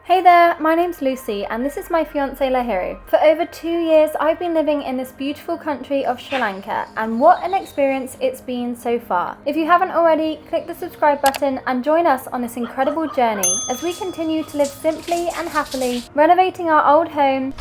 Hey there, my name's Lucie and this is my fiance Lahiri. For over 2 years I've been living in this beautiful country of Sri Lanka, and what an experience it's been so far. If you haven't already, click the subscribe button and join us on this incredible journey as we continue to live simply and happily, renovating our old home,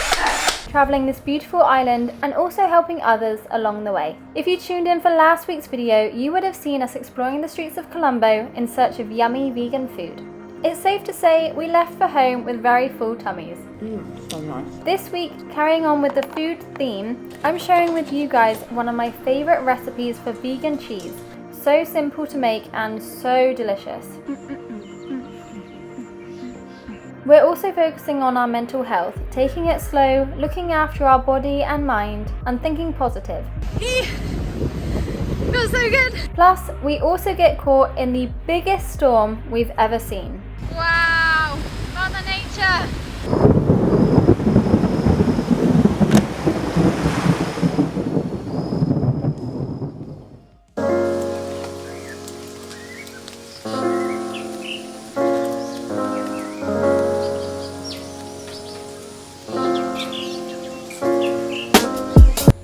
travelling this beautiful island and also helping others along the way. If you tuned in for last week's video, you would have seen us exploring the streets of Colombo in search of yummy vegan food. It's safe to say we left for home with very full tummies. So nice. This week, carrying on with the food theme, I'm sharing with you guys one of my favourite recipes for vegan cheese. So simple to make and so delicious. We're also focusing on our mental health, taking it slow, looking after our body and mind, and thinking positive. Feels so good. Plus, we also get caught in the biggest storm we've ever seen. Wow, Mother Nature.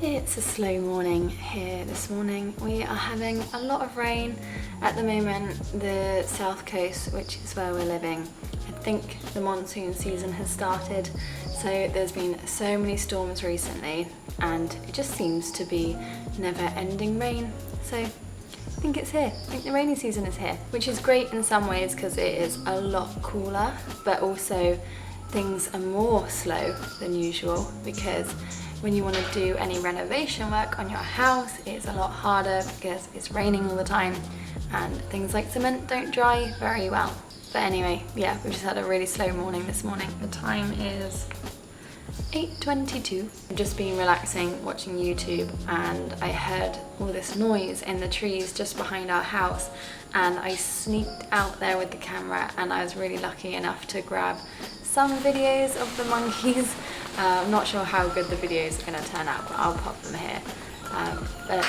It's a slow morning here this morning. We are having a lot of rain at the moment, the south coast, which is where we're living. I think the monsoon season has started, so there's been so many storms recently and it just seems to be never-ending rain. So I think it's here. I think the rainy season is here, which is great in some ways because it is a lot cooler, but also things are more slow than usual because when you want to do any renovation work on your house, it's a lot harder because it's raining all the time and things like cement don't dry very well. But anyway, yeah, we've just had a really slow morning this morning. The time is 8:22. I've just been relaxing, watching YouTube, and I heard all this noise in the trees just behind our house, and I sneaked out there with the camera, and I was really lucky enough to grab some videos of the monkeys. I'm not sure how good the videos are going to turn out, but I'll pop them here. But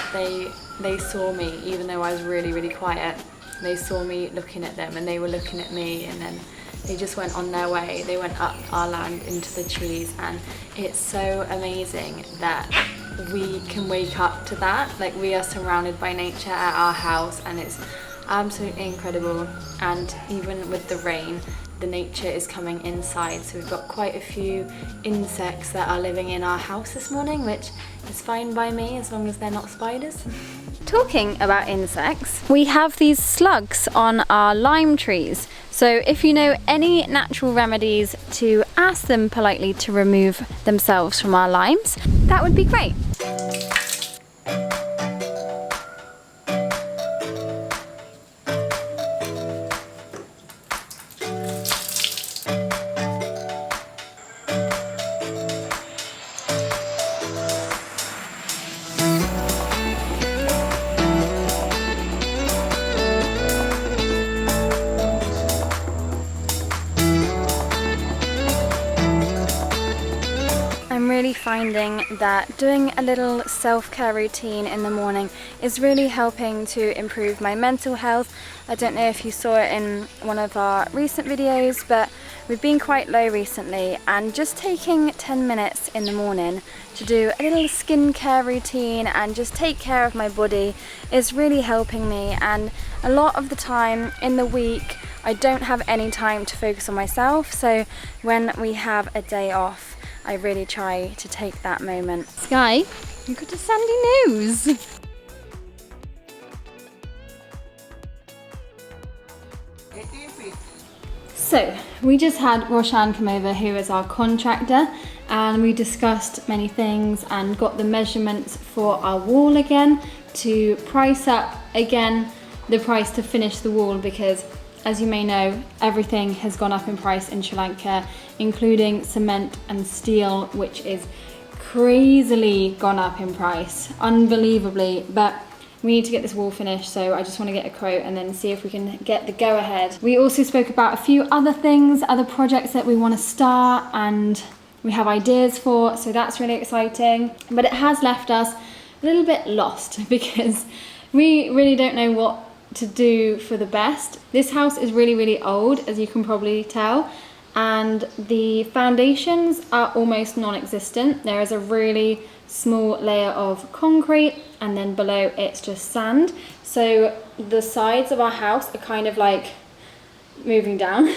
they saw me, even though I was really quiet. They saw me looking at them and they were looking at me, and then they just went on their way. They went up our land into the trees, and it's so amazing that we can wake up to that. Like, we are surrounded by nature at our house and it's absolutely incredible. And even with the rain, the nature is coming inside, so we've got quite a few insects that are living in our house this morning, which is fine by me as long as they're not spiders. Talking about insects, we have these slugs on our lime trees, so if you know any natural remedies to ask them politely to remove themselves from our limes, that would be great. I'm really finding that doing a little self-care routine in the morning is really helping to improve my mental health. I don't know if you saw it in one of our recent videos, but we've been quite low recently, and just taking 10 minutes in the morning to do a little skincare routine and just take care of my body is really helping me. And a lot of the time in the week I don't have any time to focus on myself, so when we have a day off I really try to take that moment. Sky, you've got a sandy nose. So, we just had Roshan come over, who is our contractor, and we discussed many things and got the measurements for our wall again to price up again the price to finish the wall, because as you may know, everything has gone up in price in Sri Lanka, including cement and steel, which is crazily gone up in price, unbelievably. But we need to get this wall finished, so I just want to get a quote and then see if we can get the go ahead. We also spoke about a few other things, other projects that we want to start and we have ideas for, so that's really exciting. But it has left us a little bit lost because we really don't know what to do for the best. This house is really old, as you can probably tell, and the foundations are almost non-existent. There is a really small layer of concrete, and then below it's just sand. So the sides of our house are kind of like moving down.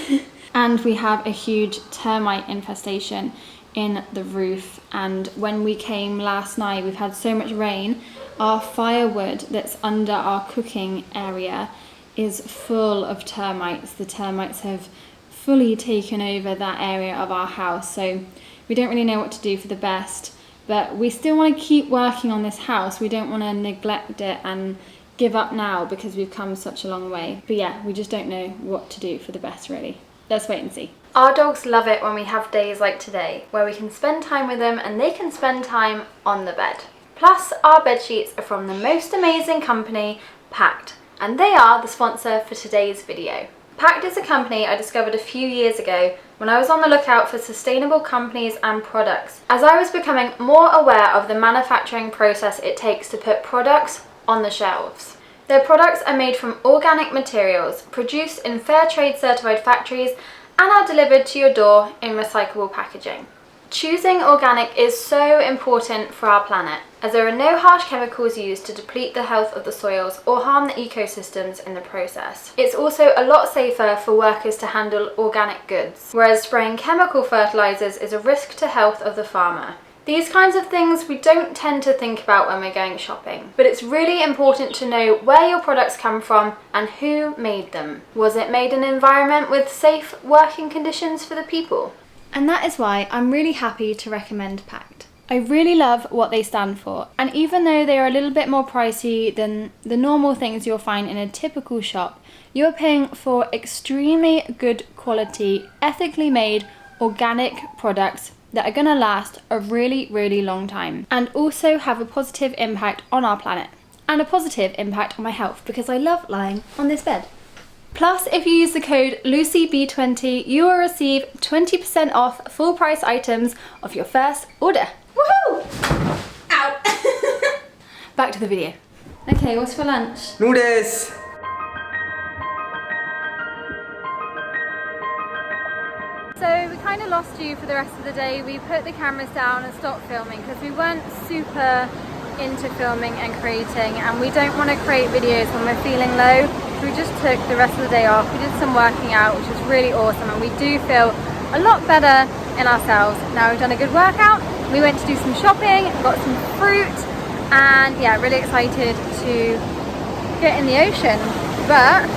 And we have a huge termite infestation in the roof. And when we came last night, we've had so much rain, our firewood that's under our cooking area is full of termites. The termites have fully taken over that area of our house, so we don't really know what to do for the best, but we still want to keep working on this house. We don't want to neglect it and give up now because we've come such a long way. But yeah, we just don't know what to do for the best, really. Let's wait and see. Our dogs love it when we have days like today, where we can spend time with them and they can spend time on the bed. Plus, our bed sheets are from the most amazing company, Pact, and they are the sponsor for today's video. Pact is a company I discovered a few years ago when I was on the lookout for sustainable companies and products, as I was becoming more aware of the manufacturing process it takes to put products on the shelves. Their products are made from organic materials, produced in fair trade certified factories, and are delivered to your door in recyclable packaging. Choosing organic is so important for our planet, as there are no harsh chemicals used to deplete the health of the soils or harm the ecosystems in the process. It's also a lot safer for workers to handle organic goods, whereas spraying chemical fertilizers is a risk to health of the farmer. These kinds of things we don't tend to think about when we're going shopping, but it's really important to know where your products come from and who made them. Was it made in an environment with safe working conditions for the people? And that is why I'm really happy to recommend Pact. I really love what they stand for, and even though they are a little bit more pricey than the normal things you'll find in a typical shop, you're paying for extremely good quality, ethically made, organic products that are gonna last a really, really long time, and also have a positive impact on our planet, and a positive impact on my health, because I love lying on this bed. Plus, if you use the code LucieB20, you will receive 20% off full price items of your first order. Woohoo! Ow! Back to the video. Okay, what's for lunch? Noodles! So we kind of lost you for the rest of the day. We put the cameras down and stopped filming because we weren't super into filming and creating, and we don't want to create videos when we're feeling low. So we just took the rest of the day off. We did some working out, which was really awesome, and we do feel a lot better in ourselves. Now we've done a good workout, we went to do some shopping, got some fruit, and yeah, really excited to get in the ocean. But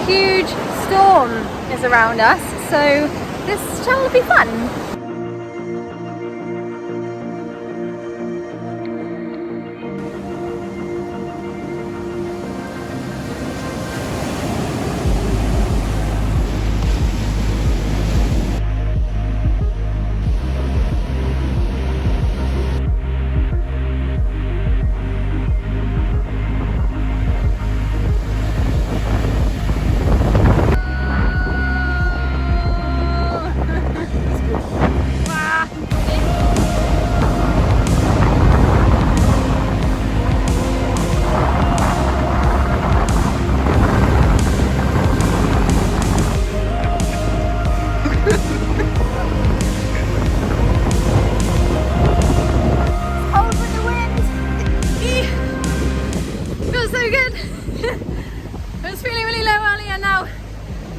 huge storm is around us, so this shall be fun.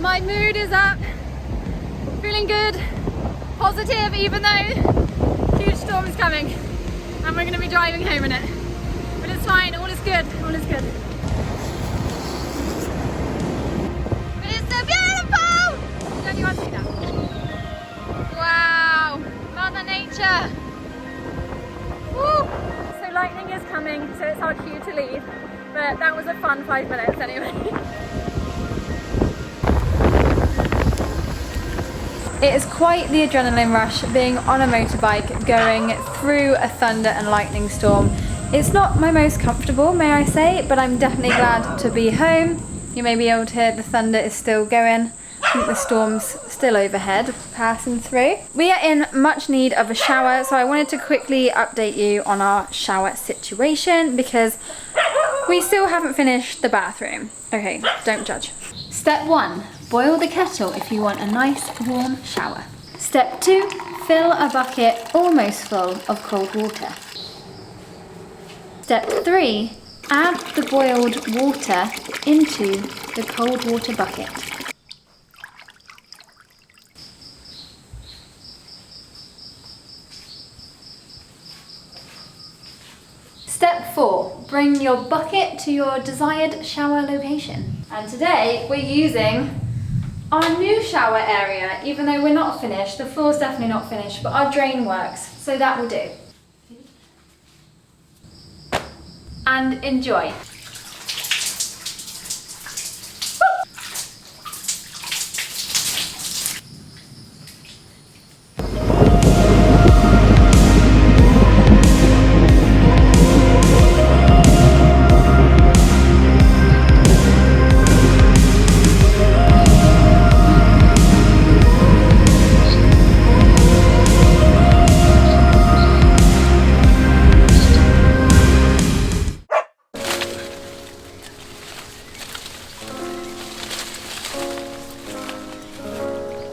My mood is up, feeling good, positive, even though huge storm is coming and we're going to be driving home in it. But it's fine, all is good, all is good. But it's so beautiful! Don't you want to see that? Wow, Mother Nature! Woo! So lightning is coming, so it's our cue to leave. But that was a fun 5 minutes anyway. It is quite the adrenaline rush being on a motorbike going through a thunder and lightning storm. It's not my most comfortable, may I say, but I'm definitely glad to be home. You may be able to hear the thunder is still going. I think the storm's still overhead, passing through. We are in much need of a shower, so I wanted to quickly update you on our shower situation because we still haven't finished the bathroom. Okay, don't judge. Step 1. Boil the kettle if you want a nice warm shower. Step 2, fill a bucket almost full of cold water. Step 3, add the boiled water into the cold water bucket. Step 4, bring your bucket to your desired shower location. And today we're using our new shower area, even though we're not finished. The floor's definitely not finished, but our drain works, so that will do. And enjoy.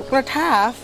What half?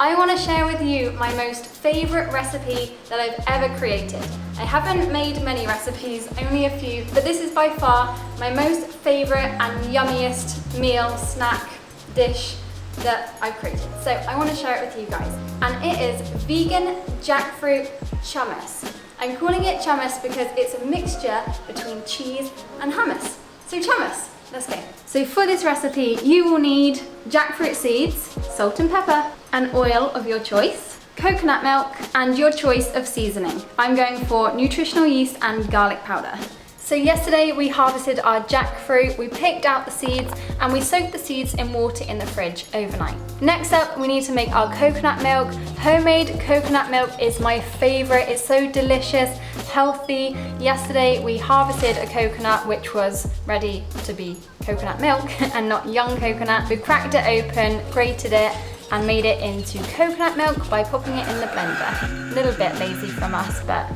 I want to share with you my most favourite recipe that I've ever created. I haven't made many recipes, only a few, but this is by far my most favourite and yummiest meal, snack, dish that I've created. So I want to share it with you guys. And it is vegan jackfruit hummus. I'm calling it hummus because it's a mixture between cheese and hummus. So hummus, let's go. So for this recipe, you will need jackfruit seeds, salt and pepper, and oil of your choice, coconut milk, and your choice of seasoning. I'm going for nutritional yeast and garlic powder. So yesterday we harvested our jackfruit, we picked out the seeds, and we soaked the seeds in water in the fridge overnight. Next up, we need to make our coconut milk. Homemade coconut milk is my favorite. It's so delicious, healthy. Yesterday we harvested a coconut which was ready to be coconut milk and not young coconut. We cracked it open, grated it, and made it into coconut milk by popping it in the blender. A little bit lazy from us, but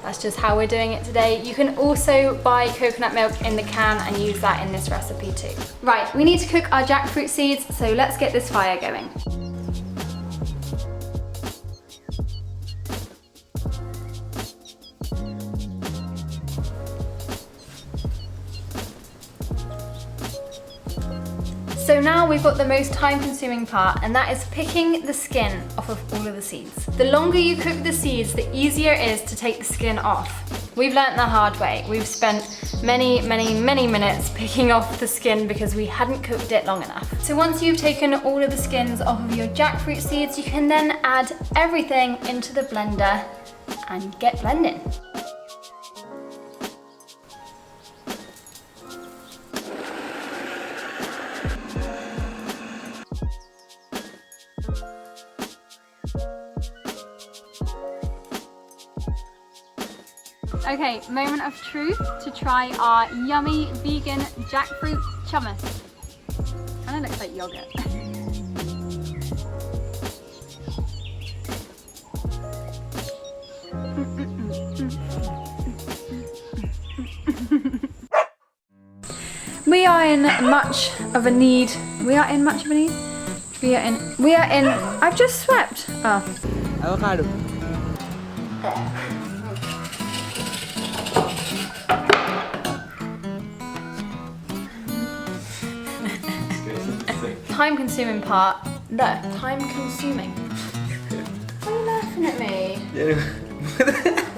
that's just how we're doing it today. You can also buy coconut milk in the can and use that in this recipe too. Right, we need to cook our jackfruit seeds, so let's get this fire going. So now we've got the most time-consuming part, and that is picking the skin off of all of the seeds. The longer you cook the seeds, the easier it is to take the skin off. We've learnt the hard way. We've spent many minutes picking off the skin because we hadn't cooked it long enough. So once you've taken all of the skins off of your jackfruit seeds, you can then add everything into the blender and get blending. Okay, moment of truth to try our yummy vegan jackfruit hummus. Kind of looks like yogurt. We are in much of a need. I've just swept. Oh. Avocado. Time-consuming part. No, time-consuming. Why are you laughing at me? Yeah.